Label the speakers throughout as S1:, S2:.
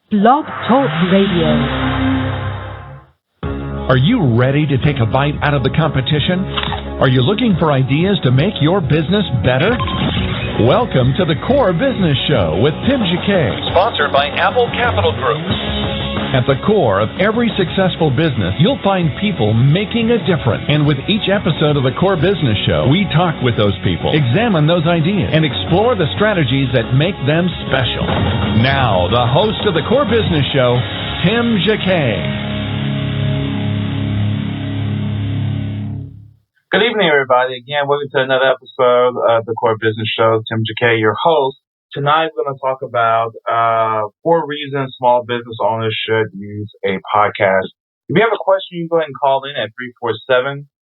S1: Blog Talk Radio.
S2: Are you ready to take a bite out of the competition? Are you looking for ideas to make your business better? Welcome to the Core Business Show with Tim Jacquet, sponsored by Apple Capital Group. At the core of every successful business, you'll find people making a difference. And with each episode of the Core Business Show, we talk with those people, examine those ideas, and explore the strategies that make them special. Now, the host of the Core Business Show, Tim Jacquet.
S3: Good evening, everybody. Again, welcome to another episode of the Core Business Show. Tim Jacquet, your host. Tonight, we're going to talk about 4 reasons small business owners should use a podcast. If you have a question, you can go ahead and call in at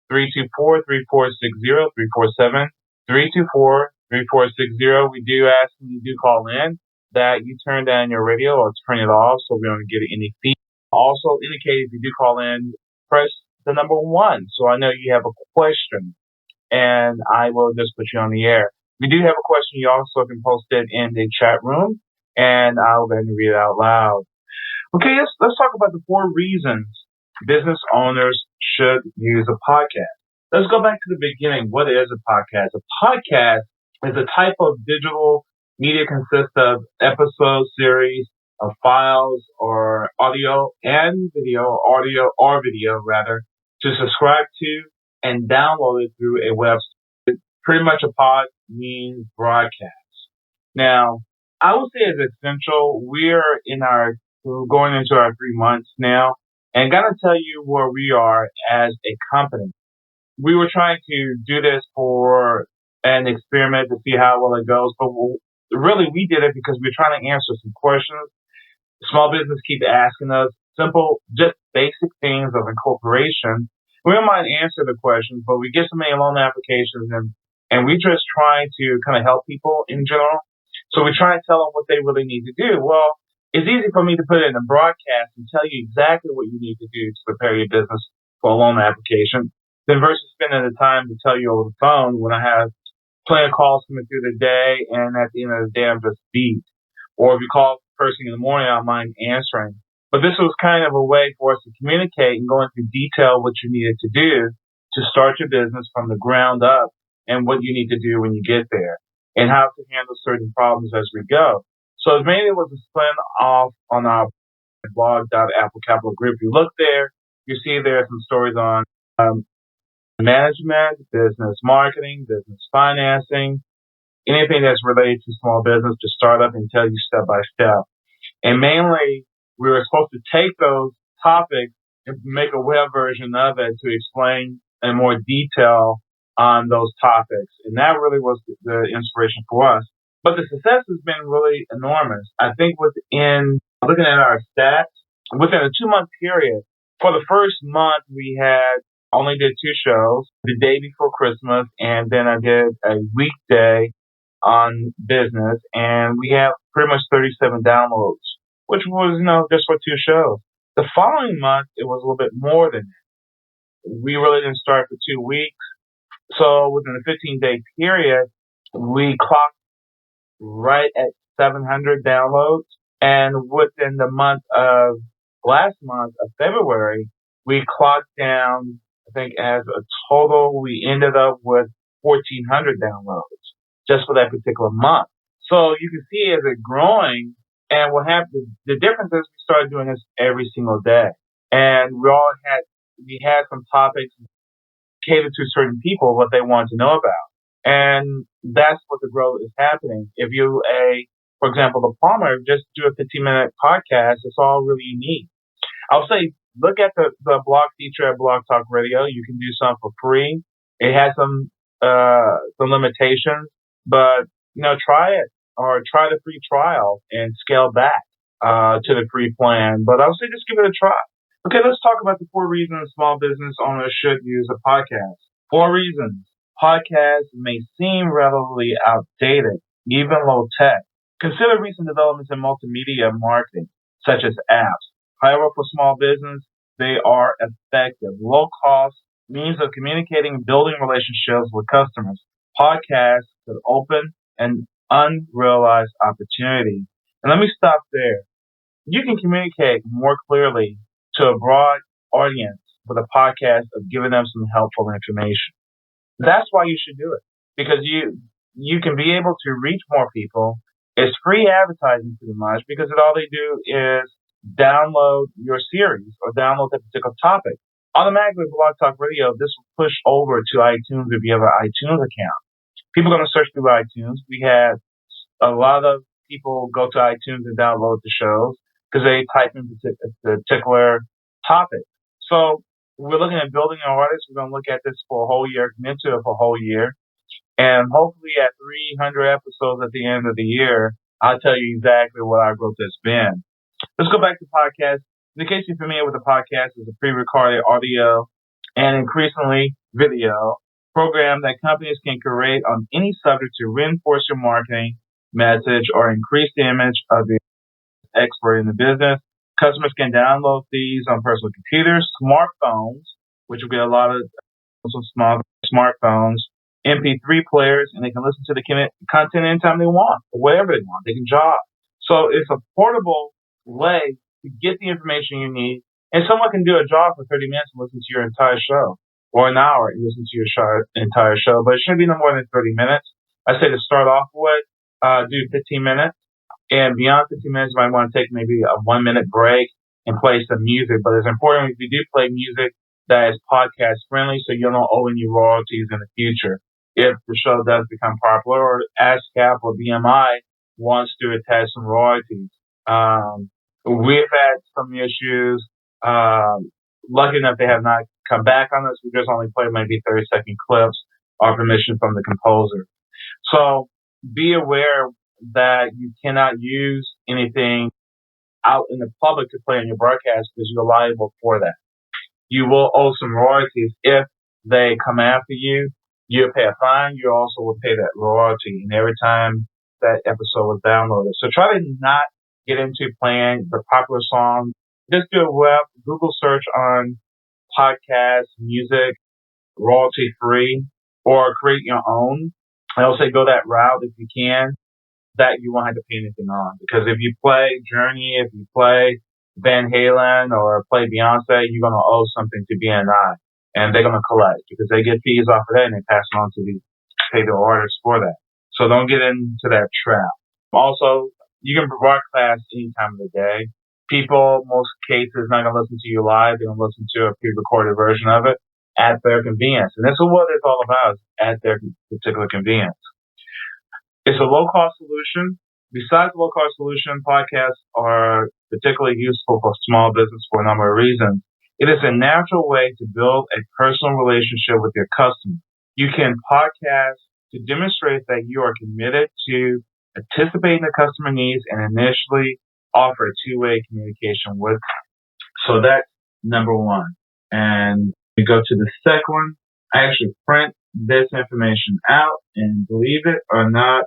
S3: 347-324-3460, 347-324-3460. We do ask when you do call in that you turn down your radio or turn it off so we don't get any feedback. Also, indicate if you do call in, press the number 1, so I know you have a question, and I will just put you on the air. If you do have a question, you also can post it in the chat room, and I'll go ahead and read it out loud. Okay, let's talk about the 4 reasons business owners should use a podcast. Let's go back to the beginning. What is a podcast? A podcast is a type of digital media consists of episode series of files or audio and video, to subscribe to and download it through a website. Pretty much a pod means broadcast. Now, I would say it's essential. We're going into our 3 months now, and gotta tell you where we are as a company. We were trying to do this for an experiment to see how well it goes, but really we did it because we're trying to answer some questions. Small business keep asking us simple, just basic things of incorporation. We don't mind answer the questions, but we get so many loan applications and we just try to kind of help people in general. So we try and tell them what they really need to do. Well, it's easy for me to put it in a broadcast and tell you exactly what you need to do to prepare your business for a loan application than versus spending the time to tell you over the phone when I have plenty of calls coming through the day and at the end of the day I'm just beat. Or if you call first thing in the morning, I don't mind answering. But this was kind of a way for us to communicate and go into detail what you needed to do to start your business from the ground up and what you need to do when you get there and how to handle certain problems as we go. So mainly it was a spin off on our blog.apple Capital Group. You look there, you see there are some stories on management, business marketing, business financing, anything that's related to small business, to start up and tell you step by step. And mainly, we were supposed to take those topics and make a web version of it to explain in more detail on those topics. And that really was the inspiration for us. But the success has been really enormous. I think looking at our stats, within a 2-month period, for the first month, we only did 2 shows, the day before Christmas, and then I did a weekday on business, and we have pretty much 37 downloads, which was, just for 2 shows. The following month, it was a little bit more than that. We really didn't start for 2 weeks. So within a 15-day period, we clocked right at 700 downloads. And within the last month of February, we clocked down, I think as a total, we ended up with 1,400 downloads just for that particular month. So you can see as it's growing, and what happened, the difference is we started doing this every single day. And we had some topics catered to certain people, what they wanted to know about. And that's what the growth is happening. If you, for example, the plumber, just do a 15-minute podcast, it's all really you need. I'll say, look at the blog feature at Blog Talk Radio. You can do something for free. It has some limitations, but, try it or try the free trial and scale back to the free plan. But I would say just give it a try. Okay, let's talk about the 4 reasons small business owners should use a podcast. 4 reasons. Podcasts may seem relatively outdated, even low tech. Consider recent developments in multimedia marketing, such as apps. However, for small business, they are effective, low-cost means of communicating and building relationships with customers. Podcasts could open an unrealized opportunity. And let me stop there. you can communicate more clearly to a broad audience with a podcast of giving them some helpful information. That's why you should do it, because you can be able to reach more people. It's free advertising pretty much, because all they do is download your series or download that particular topic. Automatically, Blog Talk Radio, this will push over to iTunes if you have an iTunes account. People are going to search through iTunes. We have a lot of people go to iTunes and download the shows because they type in a particular topic. So we're looking at building an artist. We're going to look at this for a whole year, commit to it for a whole year. And hopefully at 300 episodes at the end of the year, I'll tell you exactly what our growth has been. Let's go back to podcasts. In case you're familiar with the podcast, it's a pre-recorded audio and increasingly video program that companies can create on any subject to reinforce your marketing message or increase the image of the expert in the business. Customers can download these on personal computers, smartphones, which will be a lot of small smartphones, MP3 players, and they can listen to the content anytime they want, or whatever they want. They can jog. So it's a portable way to get the information you need. And someone can do a jog for 30 minutes and listen to your entire show, or an hour and listen to your entire show. But it shouldn't be no more than 30 minutes. I say to start off with, do 15 minutes. And beyond 15 minutes, you might want to take maybe a 1 minute break and play some music. But it's important if you do play music that is podcast friendly, so you don't owe any royalties in the future if the show does become popular, or ASCAP or BMI wants to attach some royalties. We've had some issues. Lucky enough, they have not come back on us. We just only played maybe 30-second clips or permission from the composer. So be aware that you cannot use anything out in the public to play on your broadcast, because you're liable for that. You will owe some royalties if they come after you. You'll pay a fine. You also will pay that royalty, and every time that episode was downloaded. So try to not get into playing the popular song. Just do a Google search on podcast music, royalty free, or create your own. I will say go that route if you can, that you won't have to pay anything on. Because if you play Journey, if you play Van Halen or play Beyonce, you're going to owe something to BNI. And they're going to collect, because they get fees off of that and they pass it on to pay the artists for that. So don't get into that trap. Also, you can broadcast any time of the day. People, most cases, not going to listen to you live. They're going to listen to a pre-recorded version of it at their convenience. And this is what it's all about, at their particular convenience. It's a low-cost solution. Besides the low-cost solution, podcasts are particularly useful for small business for a number of reasons. It is a natural way to build a personal relationship with your customer. You can podcast to demonstrate that you are committed to anticipating the customer needs and initially offer a two-way communication with them. So that's number one. And we go to the second one. I actually print this information out, and believe it or not,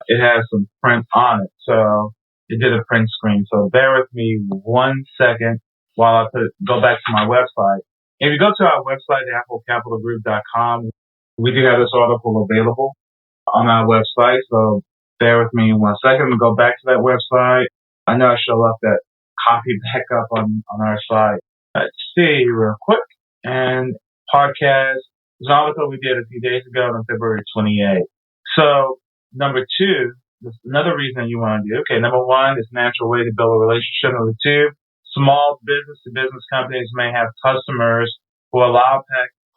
S3: it has some print on it. So it did a print screen. So bear with me 1 second while I go back to my website. If you go to our website, applecapitalgroup.com, we do have this article available on our website. So bear with me 1 second. We'll go back to that website. I know I should have left that copy back up on our site. Let's see real quick. And podcast is an article we did a few days ago on February 28th. So number two, another reason you want to do, okay, number one, it's a natural way to build a relationship. Number two, small business-to-business companies may have customers who allow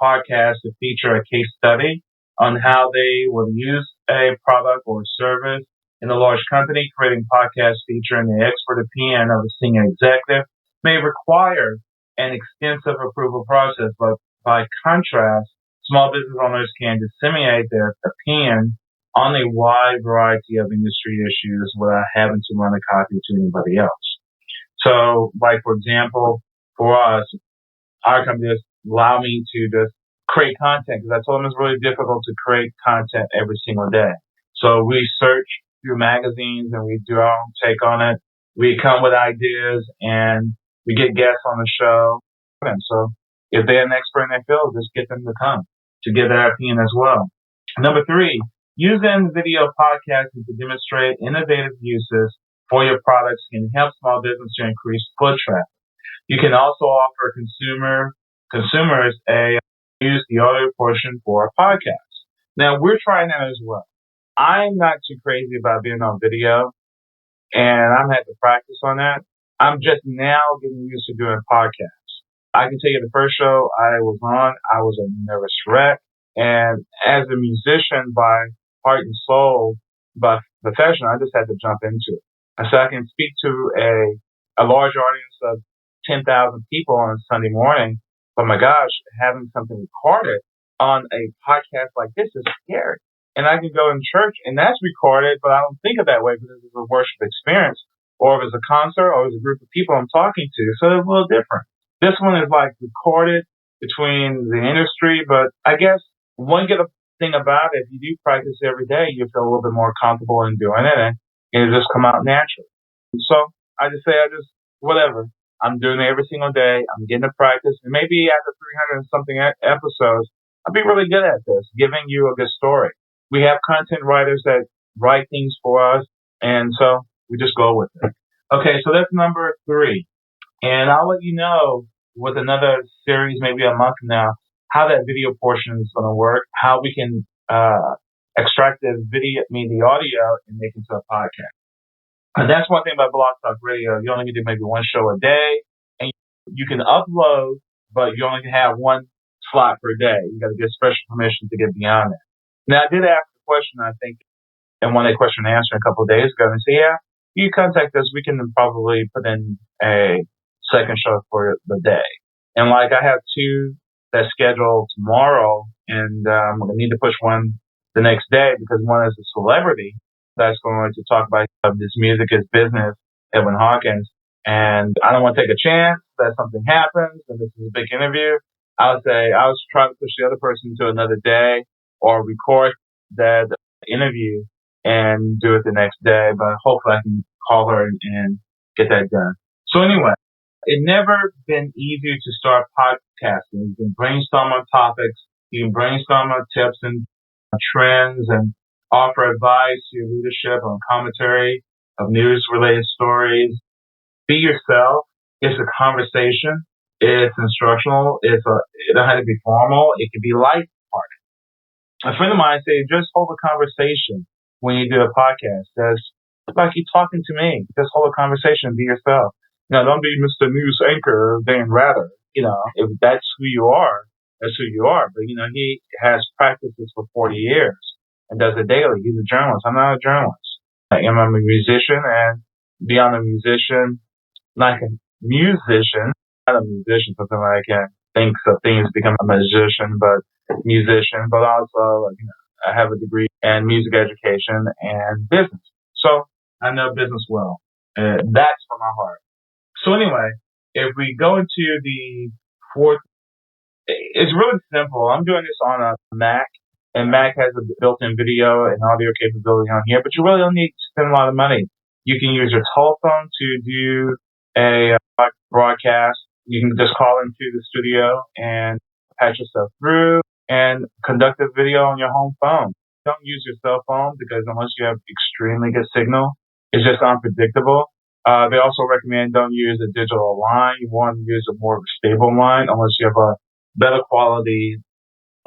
S3: podcasts to feature a case study on how they will use a product or service. In a large company, creating podcast featuring the expert opinion of a senior executive may require an extensive approval process, but by contrast, small business owners can disseminate their opinion on a wide variety of industry issues without having to run a copy to anybody else. So, like, for example, for us, our company just allow me to just create content, because I told them it's really difficult to create content every single day. So we search through magazines and we do our own take on it. We come with ideas and we get guests on the show. And so if they're an expert in their field, just get them to come to give their opinion as well. Number three, using video podcasting to demonstrate innovative uses for your products can help small business to increase foot traffic. You can also offer consumers a use the audio portion for a podcast. Now we're trying that as well. I'm not too crazy about being on video, and I'm had to practice on that. I'm just now getting used to doing podcasts. I can tell you the first show I was on, I was a nervous wreck. And as a musician by heart and soul, by profession, I just had to jump into it. And so I can speak to a large audience of 10,000 people on a Sunday morning. But my gosh, having something recorded on a podcast like this is scary. And I can go in church and that's recorded, but I don't think of that way because it's a worship experience, or if it's a concert, or it's a group of people I'm talking to. So it's a little different. This one is like recorded between the industry, but I guess one good thing about it, if you do practice every day, you feel a little bit more comfortable in doing it, and it'll just come out naturally. So I just say, whatever. I'm doing it every single day. I'm getting to practice, and maybe after 300 and something episodes, I'll be really good at this, giving you a good story. We have content writers that write things for us, and so we just go with it. Okay, so that's number 3. And I'll let you know with another series, maybe a month from now, how that video portion is going to work, how we can extract the audio and make it into a podcast. And that's one thing about Blog Talk Radio. You only can do maybe one show a day, and you can upload, but you only can have one slot per day. You got to get special permission to get beyond that. Now, I did ask a question, I think, in one of the question and answer a couple of days ago, and say, yeah, you contact us. We can probably put in a second show for the day. And like I have 2 that's scheduled tomorrow, and I'm going to need to push one the next day because one is a celebrity that's going to talk about this music is business, Edwin Hawkins. And I don't want to take a chance that something happens and this is a big interview. I would say I was trying to push the other person to another day or record that interview and do it the next day, but hopefully I can call her and get that done. So anyway, it never been easier to start podcasting. You can brainstorm on topics, you can brainstorm on tips and trends, and offer advice to your leadership on commentary of news-related stories. Be yourself. It's a conversation. It's instructional. It don't have to be formal. It can be light-hearted. A friend of mine said, just hold a conversation when you do a podcast. That's like you're talking to me. Just hold a conversation. Be yourself. Don't be Mr. News Anchor Dan Rather. If that's who you are, that's who you are. But, he has practiced this for 40 years and does it daily. He's a journalist. I'm not a journalist. I'm a musician, and beyond a musician, like a musician, not a musician, something like I think of things become a magician, but musician, but also, I have a degree in music education and business. So I know business well. That's from my heart. So anyway, if we go into the 4th, it's really simple. I'm doing this on a Mac, and Mac has a built-in video and audio capability on here, but you really don't need to spend a lot of money. You can use your telephone to do a broadcast. You can just call into the studio and patch yourself through and conduct a video on your home phone. Don't use your cell phone because unless you have extremely good signal, it's just unpredictable. They also recommend don't use a digital line. You want to use a more stable line unless you have a better quality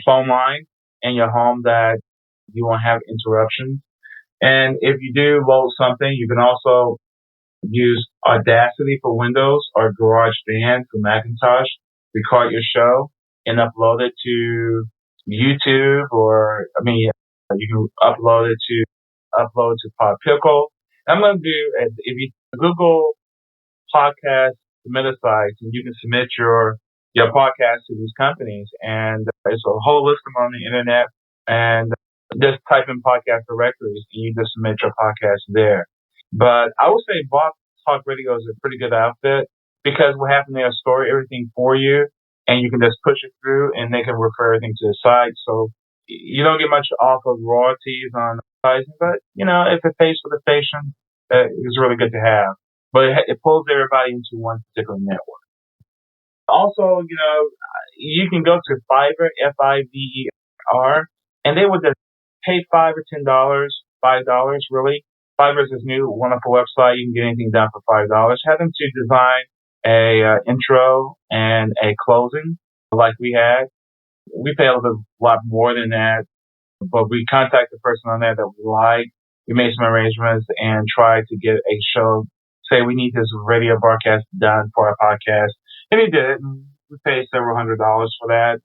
S3: phone line in your home that you won't have interruptions. And if you do load something, you can also use Audacity for Windows or GarageBand for Macintosh. Record your show and upload it to YouTube, you can upload to PodPickle. I'm going to do, if you Google podcast submitter sites, and you can submit your podcast to these companies, and there's a whole list of them on the internet, and just type in podcast directories and you just submit your podcast there. But I would say Blog Talk Radio is a pretty good outfit because what happens there is store everything for you, and you can just push it through and they can refer everything to the site. So you don't get much off of royalties on advertising, but if it pays for the station, it's really good to have. But it pulls everybody into one particular network. Also, you can go to Fiverr, Fiverr, and they would just pay $5 or $10, $5 really, Fiverr is new, wonderful website. You can get anything done for $5. Have them to design a intro and a closing like we had. We pay a lot more than that, but we contact the person on there that we like. We made some arrangements and tried to get a show. Say we need this radio broadcast done for our podcast, and he did it. And we paid several $100s for that,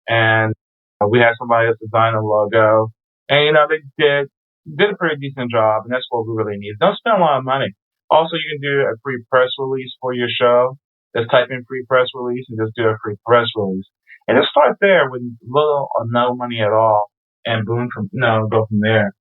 S3: and we had somebody else design a logo, and they did a pretty decent job, and that's what we really need. Don't spend a lot of money. Also, you can do a free press release for your show. Just type in free press release and just do a free press release. And just start there with little or no money at all, and boom, go from there.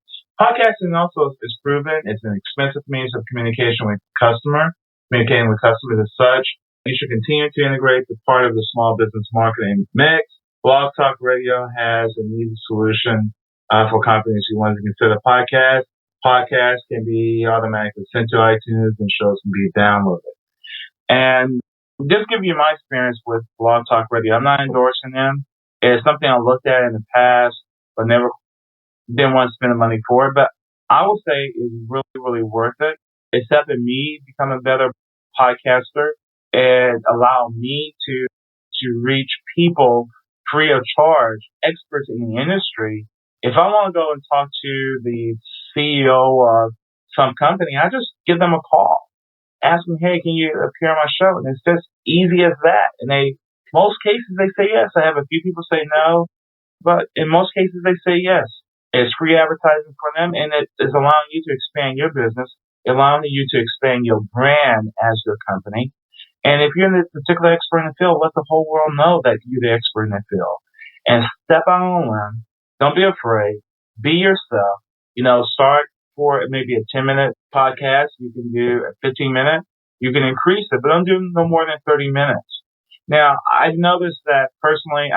S3: Podcasting also is proven. It's an expensive means of communication with customer. Communicating with customers as such. You should continue to integrate the part of the small business marketing mix. Blog Talk Radio has an easy solution for companies who want to consider podcasts. Podcasts can be automatically sent to iTunes and shows can be downloaded. And just give you my experience with Blog Talk Radio. I'm not endorsing them. It's something I looked at in the past, but never didn't want to spend the money for it. But I will say it's really, really worth it. It's helping me become a better podcaster and allow me to reach people free of charge, experts in the industry. If I want to go and talk to the CEO of some company, I just give them a call. Ask them, hey, can you appear on my show? And it's just easy as that. And most cases, they say yes. I have a few people say no, but in most cases, they say yes. It's free advertising for them, and it is allowing you to expand your business, allowing you to expand your brand as your company. And if you're a particular expert in the field, let the whole world know that you're the expert in the field. And step out on a limb. Don't be afraid. Be yourself. Start for maybe a 10-minute podcast. You can do a 15-minute. You can increase it, but don't do no more than 30 minutes. Now, I've noticed that personally,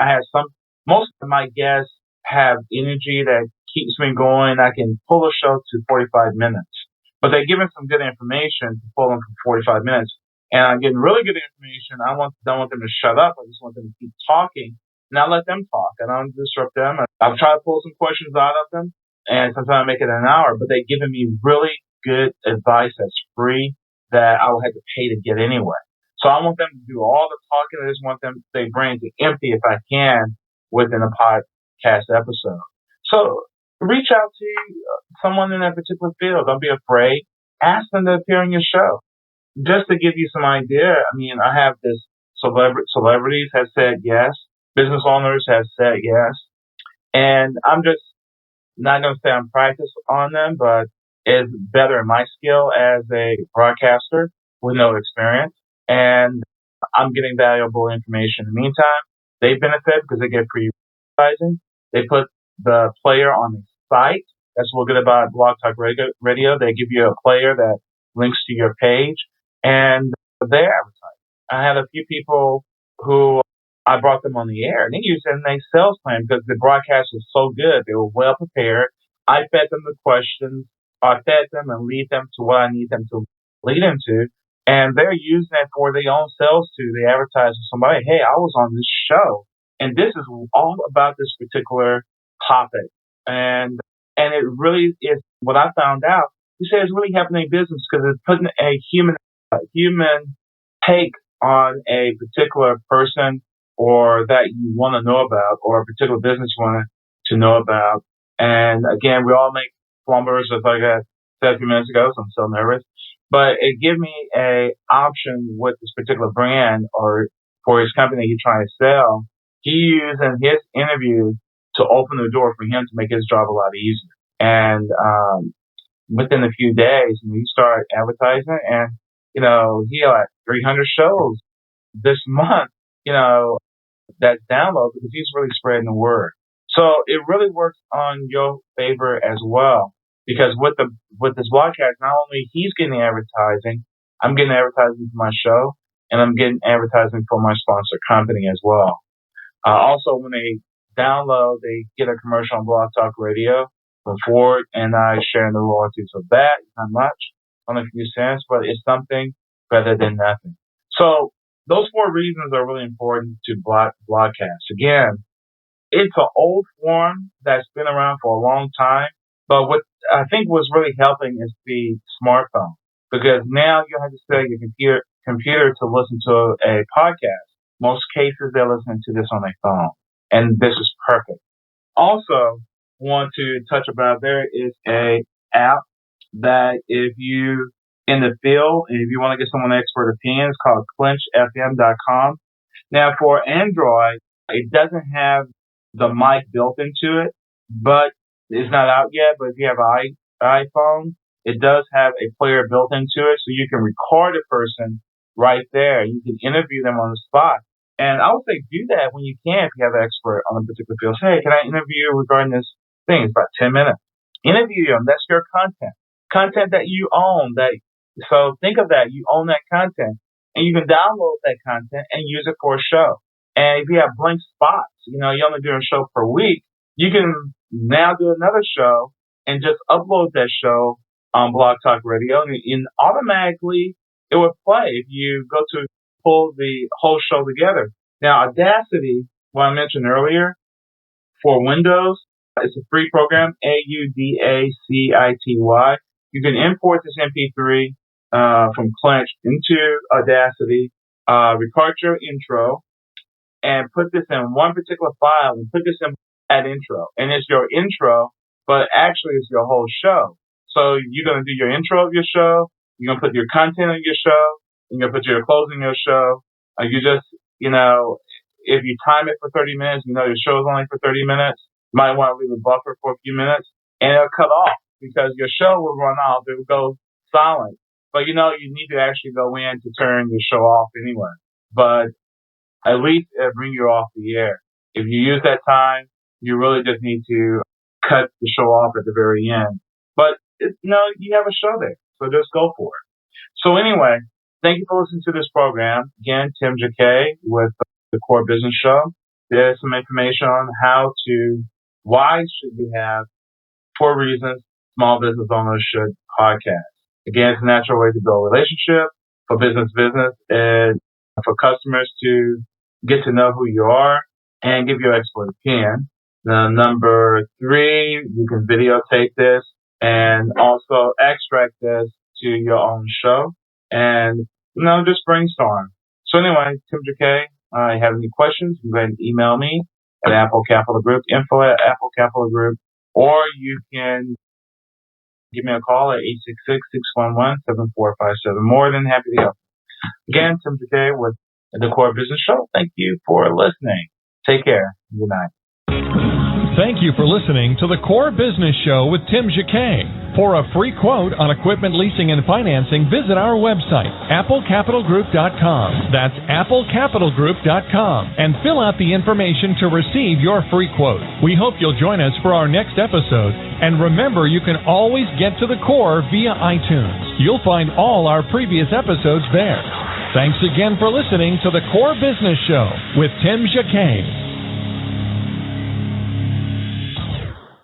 S3: most of my guests have energy that keeps me going. I can pull a show to 45 minutes, but they're giving some good information to pull them for 45 minutes. And I'm getting really good information. I don't want them to shut up. I just want them to keep talking. And I let them talk. I don't disrupt them. I've tried to pull some questions out of them, and sometimes I make it an hour, but they're giving me really good advice that's free that I will have to pay to get anyway. So I want them to do all the talking. I just want their brain to empty if I can within a podcast episode. So reach out to someone in that particular field. Don't be afraid. Ask them to appear on your show. Just to give you some idea, I have this celebrities have said yes. Business owners have said yes. And I'm just not going to say I'm practiced on them, but it's better in my skill as a broadcaster with no experience. And I'm getting valuable information. In the meantime, they benefit because they get free advertising. They put the player on the site. That's what's good about Blog Talk Radio. They give you a player that links to your page, and they advertise. I had a few people who I brought them on the air, and they used it in their sales plan because the broadcast was so good. They were well prepared. I fed them the questions. I fed them and lead them to what I need them to lead into. And they're using it for their own sales too. They advertise to somebody, hey, I was on this show, and this is all about this particular topic. And it really is what I found out. You say it's really helping their business because it's putting a human take on a particular person or that you want to know about, or a particular business you want to know about. And again, we all make plumbers, just like I said a few minutes ago, so I'm so nervous. But it gave me a option with this particular brand or for his company he's trying to sell. He used in his interview to open the door for him to make his job a lot easier. And within a few days, he started advertising, and he had like 300 shows this month, that download because he's really spreading the word. So it really works on your favor as well. Because with this broadcast, not only he's getting advertising, I'm getting advertising for my show, and I'm getting advertising for my sponsor company as well. Also, when they download, they get a commercial on Blog Talk Radio before, and I share the royalties of that. Not much, only a few cents, but it's something better than nothing. So those 4 reasons are really important to broadcast. Again, it's an old form that's been around for a long time. But what I think was really helping is the smartphone, because now you don't have to sit at your computer to listen to a podcast. Most cases they're listening to this on their phone, and this is perfect. Also, want to touch about there is a app that if you in the field and if you want to get someone expert opinion, it's called clinchfm.com. Now for Android, it doesn't have the mic built into it, but it's not out yet. But if you have an iPhone, it does have a player built into it, so you can record a person right there. You can interview them on the spot. And I would say do that when you can if you have an expert on a particular field. Say, hey, can I interview you regarding this thing? It's about 10 minutes. Interview them. That's your content. Content that you own. So think of that. You own that content. And you can download that content and use it for a show. And if you have blank spots, you're only doing a show per week, you can now do another show and just upload that show on Blog Talk Radio. And automatically it will play if you go to pull the whole show together. Now, Audacity, what I mentioned earlier, for Windows, it's a free program, Audacity. You can import this MP3 from Clinch into Audacity, record your intro, and put this in one particular file and put this in at intro. And it's your intro, but actually it's your whole show. So you're going to do your intro of your show, you're going to put your content of your show, you're going to put your closing of your show. You just, if you time it for 30 minutes, your show is only for 30 minutes, you might want to leave a buffer for a few minutes, and it'll cut off because your show will run off. It will go silent. But, you need to actually go in to turn your show off anyway. But at least it'll bring you off the air. If you use that time, you really just need to cut the show off at the very end. But, you have a show there, so just go for it. So anyway, thank you for listening to this program. Again, Tim Jacquet with the Core Business Show. There's some information on why should you have 4 reasons small business owners should podcast. Again, it's a natural way to build a relationship for business, and for customers to get to know who you are and give your expert opinion. Number 3, you can videotape this and also extract this to your own show and, just brainstorm. So anyway, Tim Jacquet, if you have any questions, you can go ahead and email me at Apple Capital Group, info@Apple Capital Group, or you can give me a call at 866-611-7457. More than happy to help. Again, Tim Jacquet with the Core Business Show. Thank you for listening. Take care. Good night.
S2: Thank you for listening to the Core Business Show with Tim Jacquet. For a free quote on equipment leasing and financing, visit our website, applecapitalgroup.com. That's applecapitalgroup.com. And fill out the information to receive your free quote. We hope you'll join us for our next episode. And remember, you can always get to the Core via iTunes. You'll find all our previous episodes there. Thanks again for listening to the Core Business Show with Tim Jacquet.